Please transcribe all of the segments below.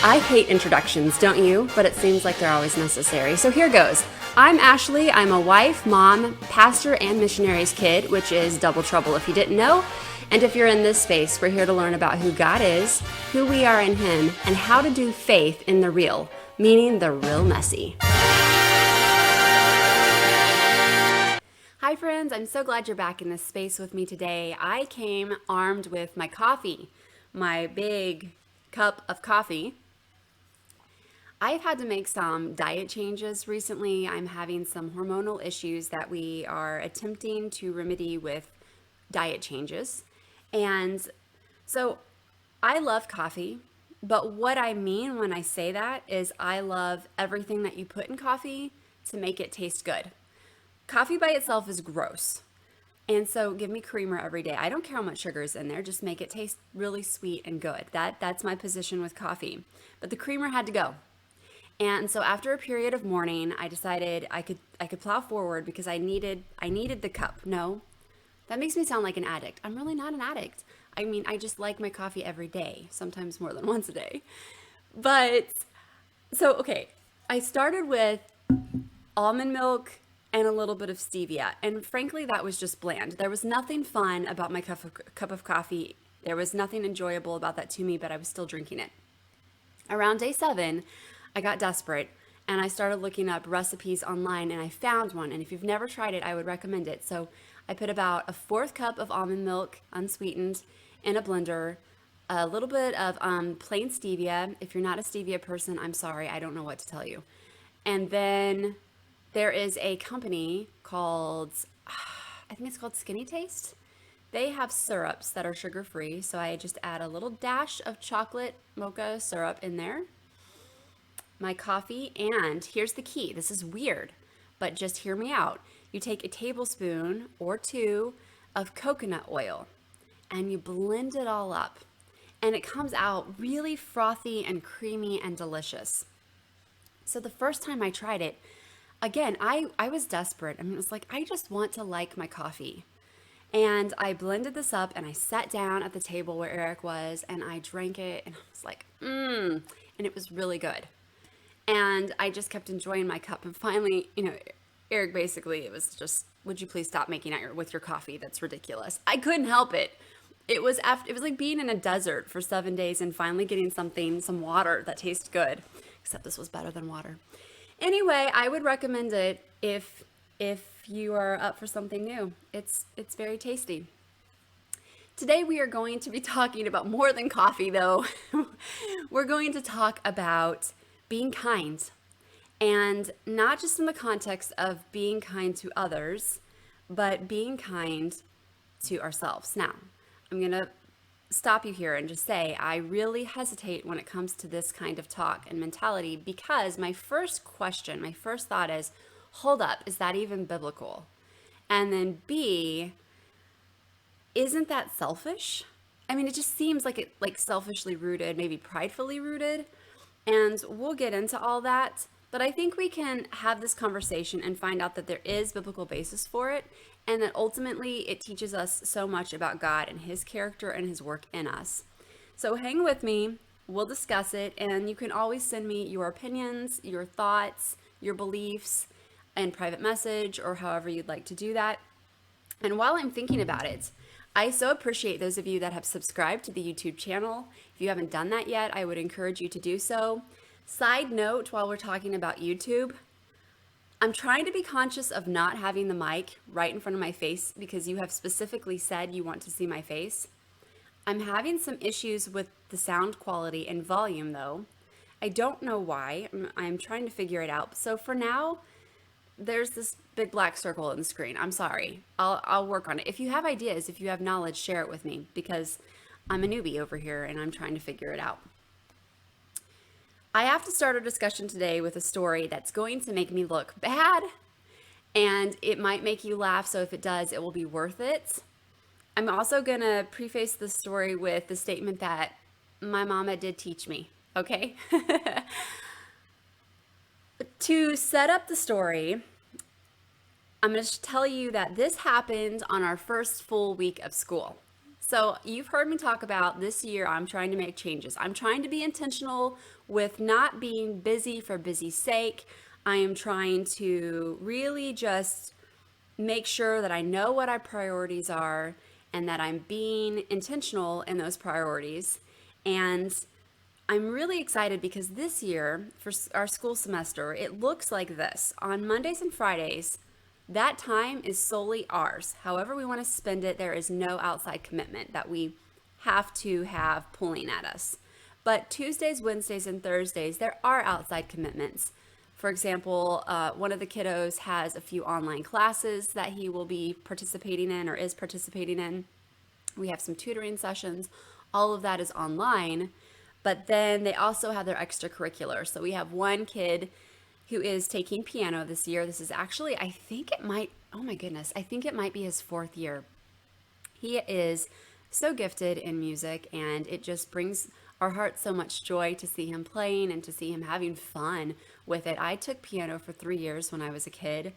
I hate introductions, don't you? But it seems like they're always necessary. So here goes. I'm Ashley. I'm a wife, mom, pastor, and missionary's kid, which is double trouble if you didn't know. And if you're in this space, we're here to learn about who God is, who we are in Him, and how to do faith in the real, meaning the real messy. Hi friends, I'm so glad you're back in this space with me today. I came armed with my coffee, my big cup of coffee. I've had to make some diet changes recently. I'm having some hormonal issues that we are attempting to remedy with diet changes. And so I love coffee, but what I mean when I say that is I love everything that you put in coffee to make it taste good. Coffee by itself is gross. And so give me creamer every day. I don't care how much sugar is in there, just make it taste really sweet and good. That's my position with coffee. But the creamer had to go. And so after a period of mourning, I decided I could plow forward because I needed the cup. No, that makes me sound like an addict. I'm really not an addict. I mean, I just like my coffee every day, sometimes more than once a day. But so, okay, I started with almond milk and a little bit of stevia. And frankly, that was just bland. There was nothing fun about my cup of coffee. There was nothing enjoyable about that to me, but I was still drinking it. Around day 7, I got desperate and I started looking up recipes online and I found one. And if you've never tried it, I would recommend it. So I put about a 1/4 cup of almond milk, unsweetened, in a blender, a little bit of plain stevia. If you're not a stevia person, I'm sorry, I don't know what to tell you. And then there is a company called, I think it's called Skinny Taste. They have syrups that are sugar-free. So I just add a little dash of chocolate mocha syrup in there, my coffee, and here's the key. This is weird, but just hear me out. You take a tablespoon or 2 of coconut oil and you blend it all up. And it comes out really frothy and creamy and delicious. So the first time I tried it, again, I was desperate. I mean, it was like, I just want to like my coffee. And I blended this up and I sat down at the table where Eric was and I drank it and I was like, and it was really good. And I just kept enjoying my cup. And finally, Eric basically, it was just, would you please stop making out with your coffee? That's ridiculous. I couldn't help it. It was like being in a desert for 7 days and finally getting some water that tastes good. Except this was better than water. Anyway, I would recommend it if you are up for something new. It's very tasty. Today we are going to be talking about more than coffee though. We're going to talk about being kind, and not just in the context of being kind to others, but being kind to ourselves. Now, I'm going to stop you here and just say I really hesitate when it comes to this kind of talk and mentality because my first thought is, hold up, is that even biblical? And then B, isn't that selfish? I mean, it just seems like selfishly rooted, maybe pridefully rooted. And we'll get into all that, but I think we can have this conversation and find out that there is biblical basis for it, and that ultimately it teaches us so much about God and His character and His work in us. So hang with me, we'll discuss it, and you can always send me your opinions, your thoughts, your beliefs in private message or however you'd like to do that. And while I'm thinking about it, I so appreciate those of you that have subscribed to the YouTube channel. If you haven't done that yet, I would encourage you to do so. Side note, while we're talking about YouTube, I'm trying to be conscious of not having the mic right in front of my face because you have specifically said you want to see my face. I'm having some issues with the sound quality and volume though. I don't know why. I'm trying to figure it out. So for now, there's this big black circle on the screen. I'm sorry. I'll work on it. If you have ideas, if you have knowledge, share it with me because I'm a newbie over here and I'm trying to figure it out. I have to start our discussion today with a story that's going to make me look bad and it might make you laugh. So if it does, it will be worth it. I'm also going to preface the story with the statement that my mama did teach me. Okay. To set up the story, I'm going to tell you that this happened on our first full week of school. So, you've heard me talk about this year, I'm trying to make changes. I'm trying to be intentional with not being busy for busy's sake. I am trying to really just make sure that I know what our priorities are and that I'm being intentional in those priorities. And I'm really excited because this year, for our school semester, it looks like this. On Mondays and Fridays, that time is solely ours. However, we want to spend it, there is no outside commitment that we have to have pulling at us. But Tuesdays, Wednesdays, and Thursdays, there are outside commitments. For example, one of the kiddos has a few online classes that he will be participating in or is participating in. We have some tutoring sessions. All of that is online. But then they also have their extracurricular. So we have one kid who is taking piano this year. This is actually, I think it might, oh my goodness, I think it might be his fourth year. He is so gifted in music, and it just brings our hearts so much joy to see him playing and to see him having fun with it. I took piano for 3 years when I was a kid.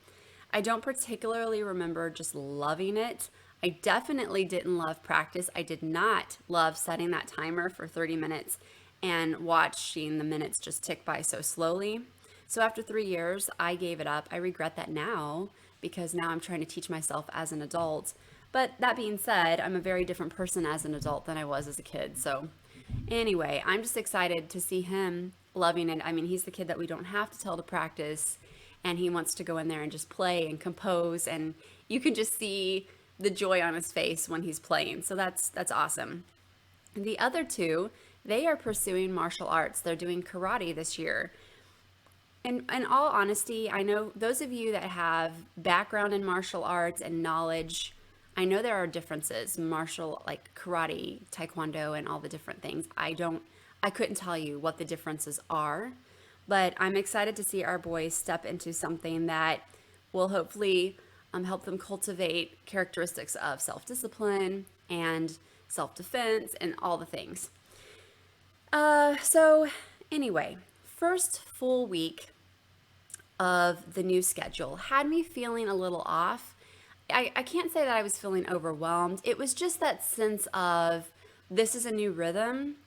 I don't particularly remember just loving it. I definitely didn't love practice. I did not love setting that timer for 30 minutes and watching the minutes just tick by so slowly. So after 3 years, I gave it up. I regret that now because now I'm trying to teach myself as an adult. But that being said, I'm a very different person as an adult than I was as a kid. So anyway, I'm just excited to see him loving it. I mean, he's the kid that we don't have to tell to practice, and he wants to go in there and just play and compose, and you can just see the joy on his face when he's playing. So that's awesome. The other two, they are pursuing martial arts. They're doing karate this year. And in all honesty, I know those of you that have background in martial arts and knowledge, I know there are differences, martial like karate, taekwondo, and all the different things. I couldn't tell you what the differences are, but I'm excited to see our boys step into something that will hopefully help them cultivate characteristics of self-discipline and self-defense and all the things. So anyway, first full week of the new schedule had me feeling a little off. I can't say that I was feeling overwhelmed. It was just that sense of this is a new rhythm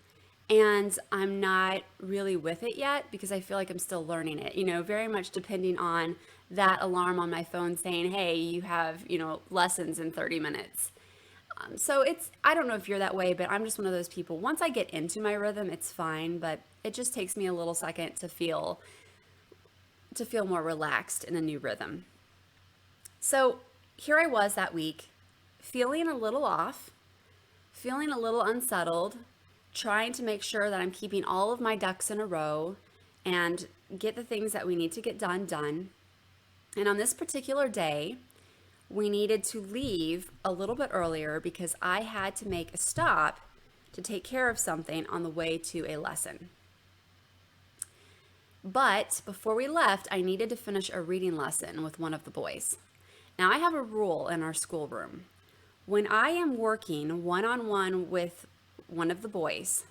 and I'm not really with it yet because I feel like I'm still learning it, very much depending on that alarm on my phone saying, hey, you have, lessons in 30 minutes. So I don't know if you're that way, but I'm just one of those people. Once I get into my rhythm, it's fine, but it just takes me a little second to feel more relaxed in a new rhythm. So here I was that week, feeling a little off, feeling a little unsettled, trying to make sure that I'm keeping all of my ducks in a row and get the things that we need to get done. And on this particular day, we needed to leave a little bit earlier because I had to make a stop to take care of something on the way to a lesson. But before we left, I needed to finish a reading lesson with one of the boys. Now, I have a rule in our schoolroom. When I am working one-on-one with one of the boys,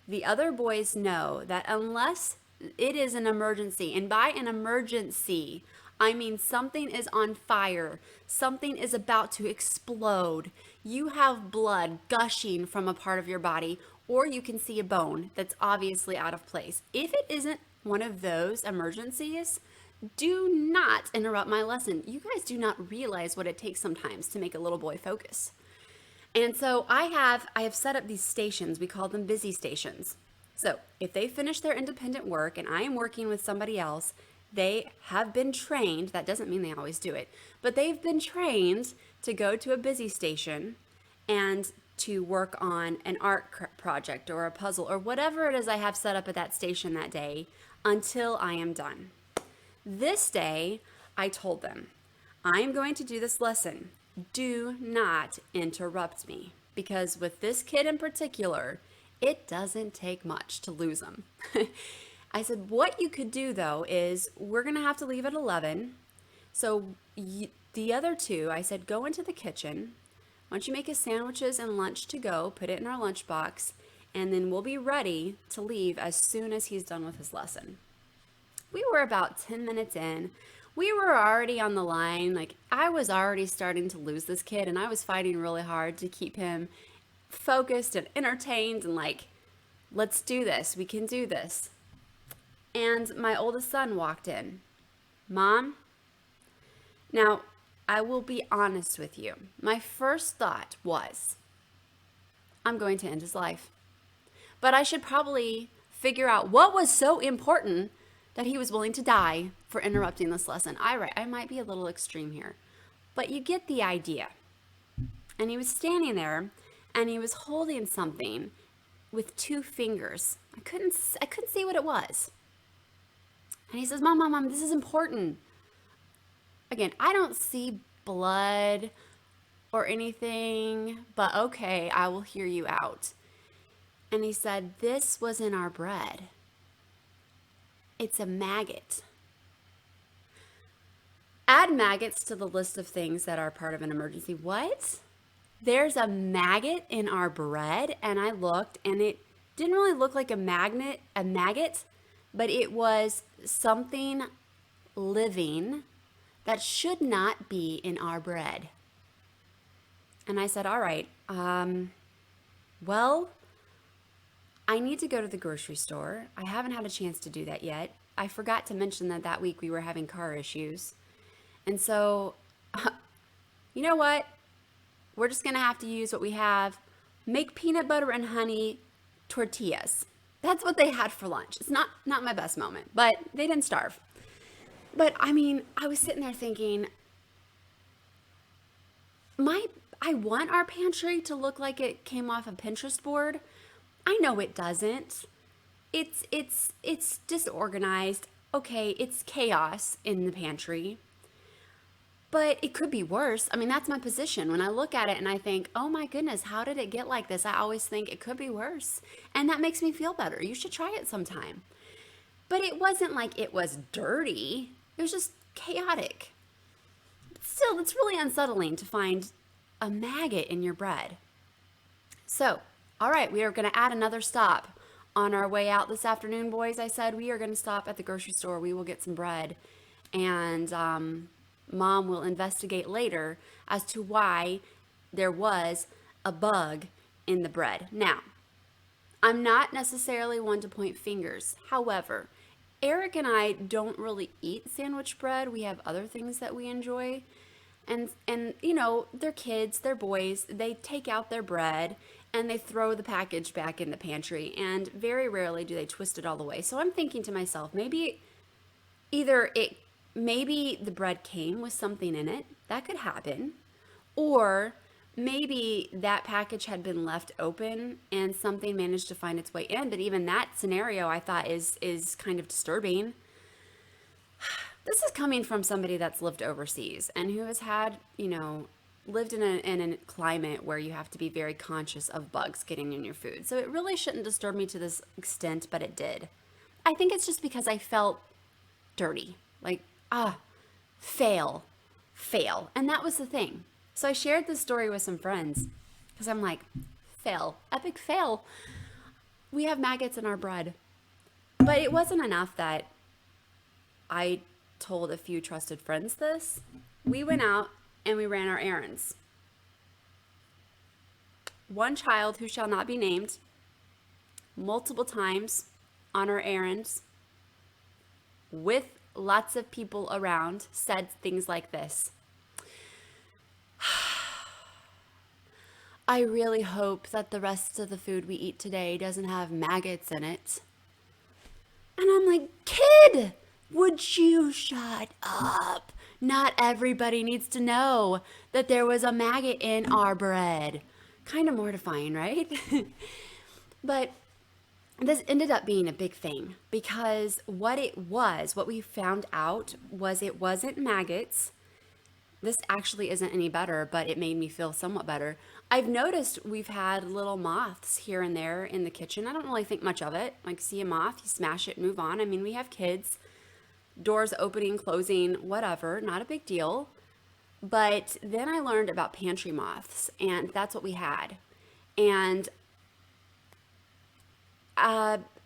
the other boys know that unless it is an emergency, and by an emergency, I mean something is on fire, something is about to explode, you have blood gushing from a part of your body, or you can see a bone that's obviously out of place. If it isn't one of those emergencies, do not interrupt my lesson. You guys do not realize what it takes sometimes to make a little boy focus. And so I have set up these stations. We call them busy stations. So if they finish their independent work and I am working with somebody else, they have been trained, that doesn't mean they always do it, but they've been trained to go to a busy station and to work on an art project or a puzzle or whatever it is I have set up at that station that day until I am done. This day, I told them, I am going to do this lesson. Do not interrupt me, because with this kid in particular, it doesn't take much to lose them. I said, what you could do though is we're going to have to leave at 11. So the other two, I said, go into the kitchen. Why don't you make us sandwiches and lunch to go, put it in our lunchbox, and then we'll be ready to leave as soon as he's done with his lesson. We were about 10 minutes in. We were already on the line. Like, I was already starting to lose this kid, and I was fighting really hard to keep him focused and entertained and like, let's do this. We can do this. And my oldest son walked in. Mom, now I will be honest with you. My first thought was, I'm going to end his life. But I should probably figure out what was so important that he was willing to die for interrupting this lesson. I might be a little extreme here, but you get the idea. And he was standing there and he was holding something with two fingers. I couldn't see what it was. And he says, Mom, this is important. Again, I don't see blood or anything, but okay, I will hear you out. And he said, this was in our bread. It's a maggot. Add maggots to the list of things that are part of an emergency. What? There's a maggot in our bread? And I looked and it didn't really look like a maggot, but it was something living that should not be in our bread. And I said, all right, well, I need to go to the grocery store. I haven't had a chance to do that yet. I forgot to mention that week we were having car issues. And so, you know what? We're just going to have to use what we have. Make peanut butter and honey tortillas. That's what they had for lunch. It's not my best moment, but they didn't starve. But I mean, I was sitting there thinking, I want our pantry to look like it came off a Pinterest board. I know it doesn't. It's disorganized. Okay, it's chaos in the pantry. But it could be worse. I mean, that's my position. When I look at it and I think, oh my goodness, how did it get like this? I always think it could be worse. And that makes me feel better. You should try it sometime. But it wasn't like it was dirty. It was just chaotic. But still, it's really unsettling to find a maggot in your bread. So, all right, we are going to add another stop on our way out this afternoon, boys. I said we are going to stop at the grocery store. We will get some bread. And Mom will investigate later as to why there was a bug in the bread. Now, I'm not necessarily one to point fingers. However, Eric and I don't really eat sandwich bread. We have other things that we enjoy. And you know, they're kids, they're boys. They take out their bread and they throw the package back in the pantry. And very rarely do they twist it all the way. So I'm thinking to myself, maybe the bread came with something in it. That could happen. Or maybe that package had been left open and something managed to find its way in. But even that scenario I thought is kind of disturbing. This is coming from somebody that's lived overseas and who has had, lived in a climate where you have to be very conscious of bugs getting in your food. So it really shouldn't disturb me to this extent, but it did. I think it's just because I felt dirty. Like, fail. And that was the thing. So I shared this story with some friends because I'm like, fail, epic fail. We have maggots in our bread. But it wasn't enough that I told a few trusted friends this. We went out and we ran our errands. One child who shall not be named, multiple times on our errands, with lots of people around, said things like this. I really hope that the rest of the food we eat today doesn't have maggots in it. And I'm like, kid, would you shut up? Not everybody needs to know that there was a maggot in our bread. Kind of mortifying, right? But this ended up being a big thing because what we found out was it wasn't maggots. This actually isn't any better, but it made me feel somewhat better. I've noticed we've had little moths here and there in the kitchen. I don't really think much of it. Like, see a moth, you smash it, move on. I mean, we have kids, doors opening, closing, whatever, not a big deal. But then I learned about pantry moths, and that's what we had. And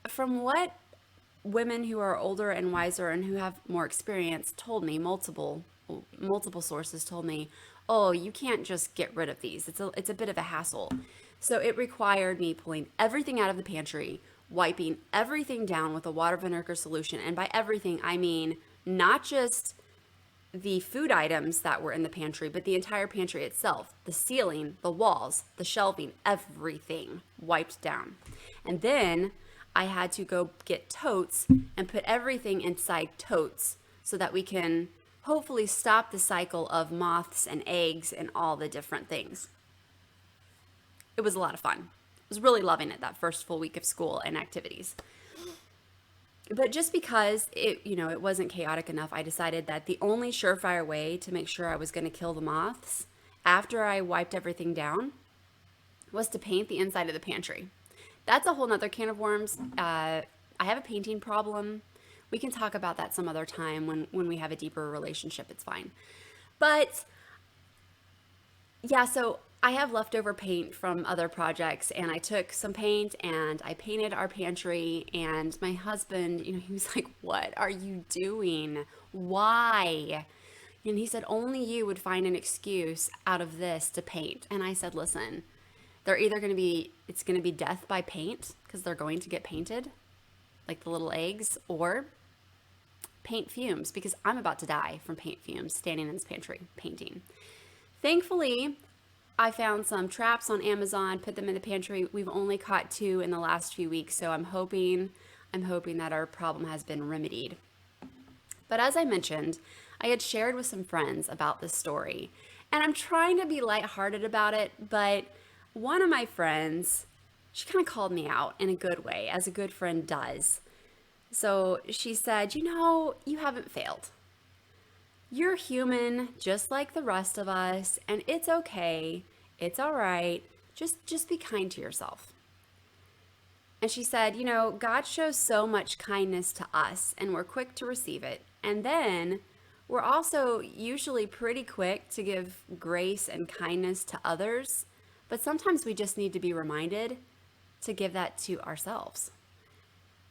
from what women who are older and wiser and who have more experience told me, multiple sources told me, oh, you can't just get rid of these. It's a bit of a hassle. So it required me pulling everything out of the pantry, wiping everything down with a water vinegar solution. And by everything, I mean not just the food items that were in the pantry, but the entire pantry itself, the ceiling, the walls, the shelving, everything wiped down. And then I had to go get totes and put everything inside totes so that we can hopefully stop the cycle of moths and eggs and all the different things. It was a lot of fun. I was really loving it that first full week of school and activities. But just because it wasn't chaotic enough, I decided that the only surefire way to make sure I was going to kill the moths after I wiped everything down was to paint the inside of the pantry. That's a whole nother can of worms. I have a painting problem. We can talk about that some other time when we have a deeper relationship. It's fine. But yeah, so I have leftover paint from other projects, and I took some paint and I painted our pantry, and my husband, he was like, "What are you doing? Why?" And he said, "Only you would find an excuse out of this to paint." And I said, "Listen, it's going to be death by paint because they're going to get painted like the little eggs, or paint fumes because I'm about to die from paint fumes standing in this pantry painting." Thankfully, I found some traps on Amazon, put them in the pantry. We've only caught 2 in the last few weeks, so I'm hoping that our problem has been remedied. But as I mentioned, I had shared with some friends about this story, and I'm trying to be lighthearted about it, but one of my friends, she kind of called me out in a good way, as a good friend does. So she said, "You haven't failed. You're human just like the rest of us, and it's okay. It's all right. Just be kind to yourself." And she said, "God shows so much kindness to us, and we're quick to receive it. And then we're also usually pretty quick to give grace and kindness to others, but sometimes we just need to be reminded to give that to ourselves."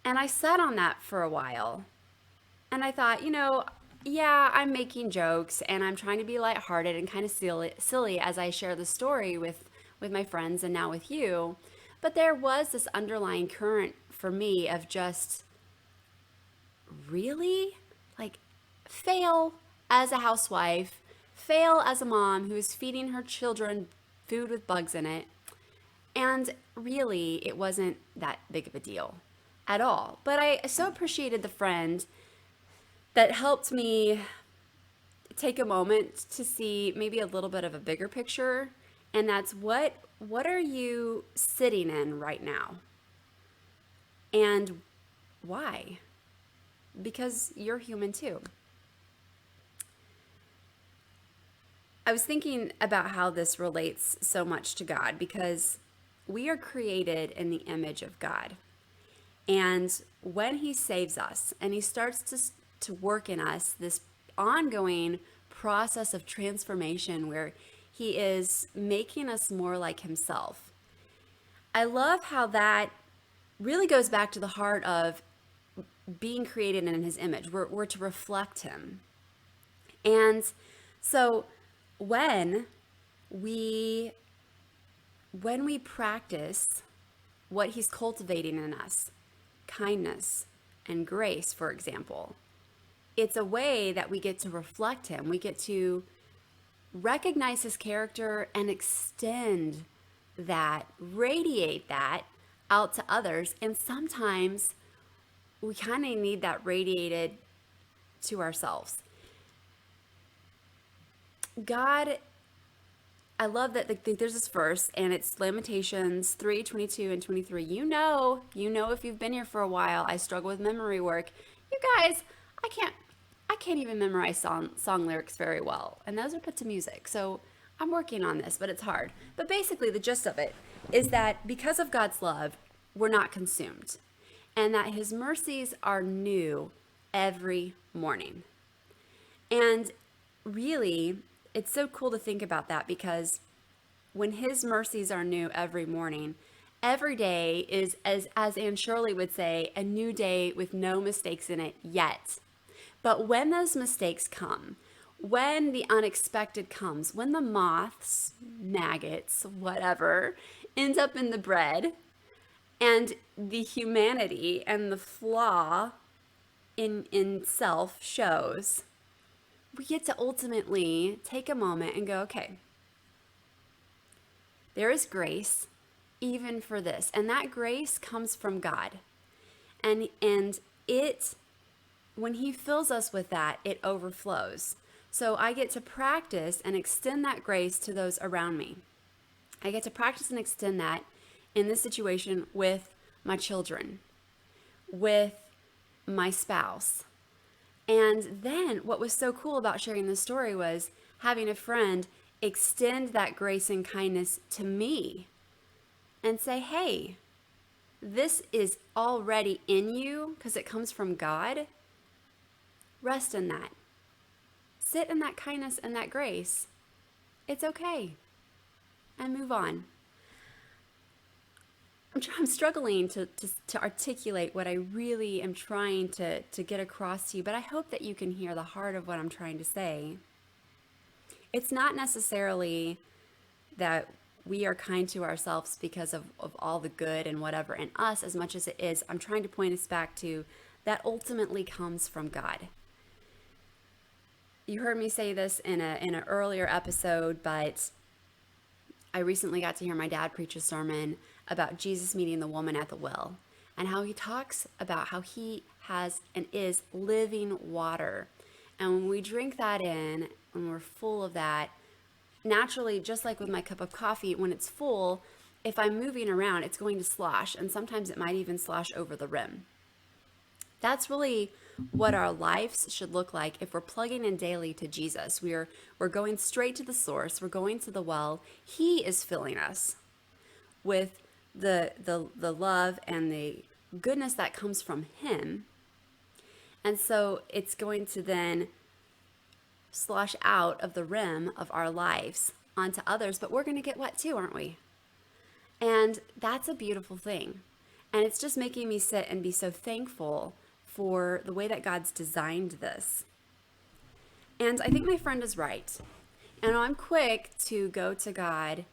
And I sat on that for a while, and I thought, yeah, I'm making jokes and I'm trying to be lighthearted and kind of silly as I share the story with my friends and now with you. But there was this underlying current for me of just, really? Like, fail as a housewife, fail as a mom who is feeding her children food with bugs in it. And really, it wasn't that big of a deal at all. But I so appreciated the friend that helped me take a moment to see maybe a little bit of a bigger picture. And that's what are you sitting in right now? And why? Because you're human too. I was thinking about how this relates so much to God, because we are created in the image of God. And when he saves us and he starts to work in us this ongoing process of transformation where he is making us more like himself, I love how that really goes back to the heart of being created in his image. We're to reflect him. And so when we practice what he's cultivating in us, kindness and grace, for example, it's a way that we get to reflect him. We get to recognize his character and extend that, radiate that out to others. And sometimes we kind of need that radiated to ourselves. God, I love that there's this verse, and it's Lamentations 3:22 and 23. You know if you've been here for a while, I struggle with memory work. You guys, I can't even memorize song lyrics very well, and those are put to music. So I'm working on this, but it's hard. But basically, the gist of it is that because of God's love, we're not consumed, and that his mercies are new every morning. And really, it's so cool to think about that, because when his mercies are new every morning, every day is, as Anne Shirley would say, a new day with no mistakes in it yet. But when those mistakes come, when the unexpected comes, when the moths, maggots, whatever, ends up in the bread, and the humanity and the flaw in self shows, we get to ultimately take a moment and go, okay, there is grace even for this. And that grace comes from God. And it, when he fills us with that, it overflows. So I get to practice and extend that grace to those around me. I get to practice and extend that in this situation with my children, with my spouse. And then what was so cool about sharing this story was having a friend extend that grace and kindness to me and say, hey, this is already in you because it comes from God. Rest in that. Sit in that kindness and that grace. It's okay. And move on. I'm struggling to articulate what I really am trying to get across to you, but I hope that you can hear the heart of what I'm trying to say. It's not necessarily that we are kind to ourselves because of all the good and whatever in us as much as it is. I'm trying to point us back to that ultimately comes from God. You heard me say this in an earlier episode, but I recently got to hear my dad preach a sermon about Jesus meeting the woman at the well and how he talks about how he has and is living water. And when we drink that in, when we're full of that, naturally, just like with my cup of coffee, when it's full, if I'm moving around, it's going to slosh, and sometimes it might even slosh over the rim. That's really what our lives should look like if we're plugging in daily to Jesus. We're going straight to the source. We're going to the well. He is filling us with the love and the goodness that comes from him. And so it's going to then slosh out of the rim of our lives onto others, but we're going to get wet too, aren't we? And that's a beautiful thing. And it's just making me sit and be so thankful for the way that God's designed this. And I think my friend is right. And I'm quick to go to God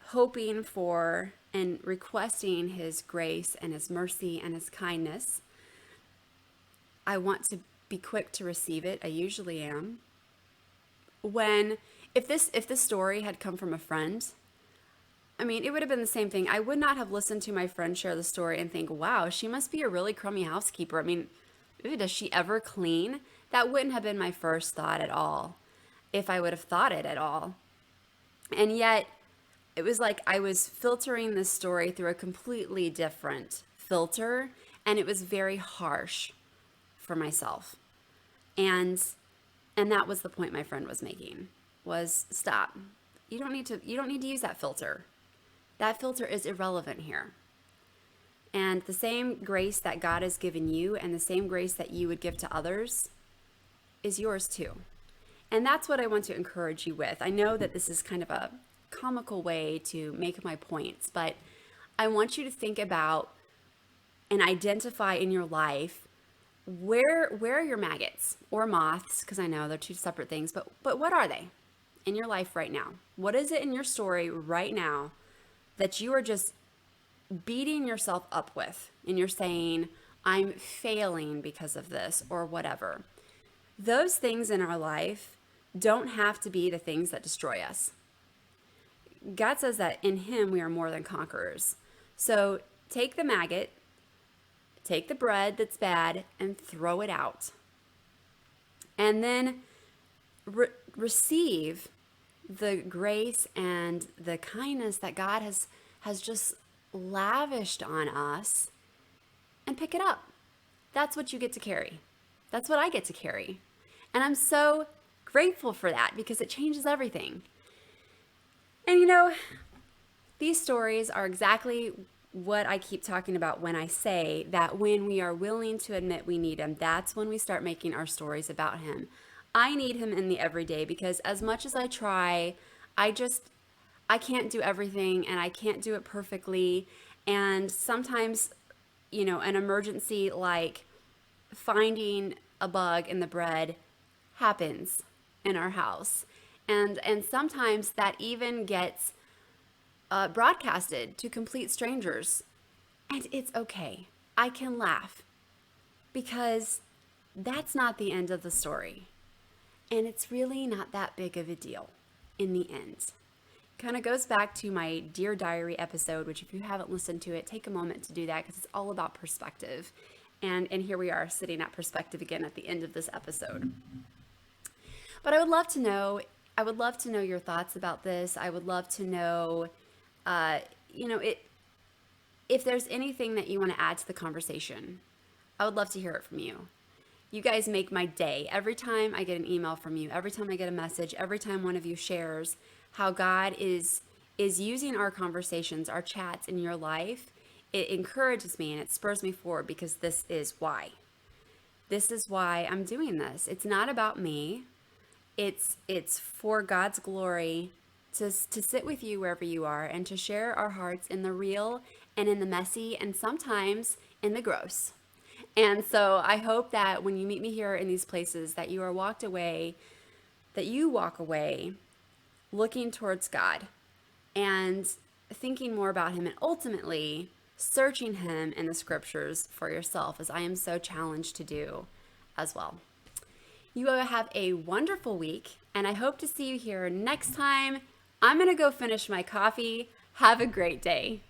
hoping for and requesting his grace and his mercy and his kindness. I want to be quick to receive it. I usually am. If this story had come from a friend, I mean, it would have been the same thing. I would not have listened to my friend share the story and think, wow, she must be a really crummy housekeeper. I mean, ooh, does she ever clean? That wouldn't have been my first thought at all, if I would have thought it at all. And yet, it was like I was filtering this story through a completely different filter, and it was very harsh for myself. And that was the point my friend was making, was stop. You don't need to use that filter. That filter is irrelevant here. And the same grace that God has given you and the same grace that you would give to others is yours too. And that's what I want to encourage you with. I know that this is kind of a comical way to make my points, but I want you to think about and identify in your life where are your maggots or moths, because I know they're two separate things, but what are they in your life right now? What is it in your story right now that you are just beating yourself up with and you're saying, I'm failing because of this or whatever? Those things in our life don't have to be the things that destroy us. God says that in him we are more than conquerors. So take the maggot, take the bread that's bad and throw it out. And then receive the grace and the kindness that God has just lavished on us and pick it up. That's what you get to carry. That's what I get to carry. And I'm so grateful for that because it changes everything. And you know, these stories are exactly what I keep talking about when I say that when we are willing to admit we need him, that's when we start making our stories about him. I need him in the everyday because as much as I try, I can't do everything and I can't do it perfectly. And sometimes, you know, an emergency like finding a bug in the bread happens in our house. And sometimes that even gets broadcasted to complete strangers. And it's okay. I can laugh because that's not the end of the story. And it's really not that big of a deal in the end. Kind of goes back to my Dear Diary episode, which if you haven't listened to it, take a moment to do that because it's all about perspective. And here we are sitting at perspective again at the end of this episode. But I would love to know your thoughts about this. I would love to know, if there's anything that you want to add to the conversation. I would love to hear it from you. You guys make my day. Every time I get an email from you, every time I get a message, every time one of you shares how God is using our conversations, our chats in your life, it encourages me and it spurs me forward because this is why. This is why I'm doing this. It's not about me. It's for God's glory to sit with you wherever you are and to share our hearts in the real and in the messy and sometimes in the gross. And so I hope that when you meet me here in these places that you walk away looking towards God and thinking more about him and ultimately searching him in the scriptures for yourself, as I am so challenged to do as well. You will have a wonderful week, and I hope to see you here next time. I'm going to go finish my coffee. Have a great day.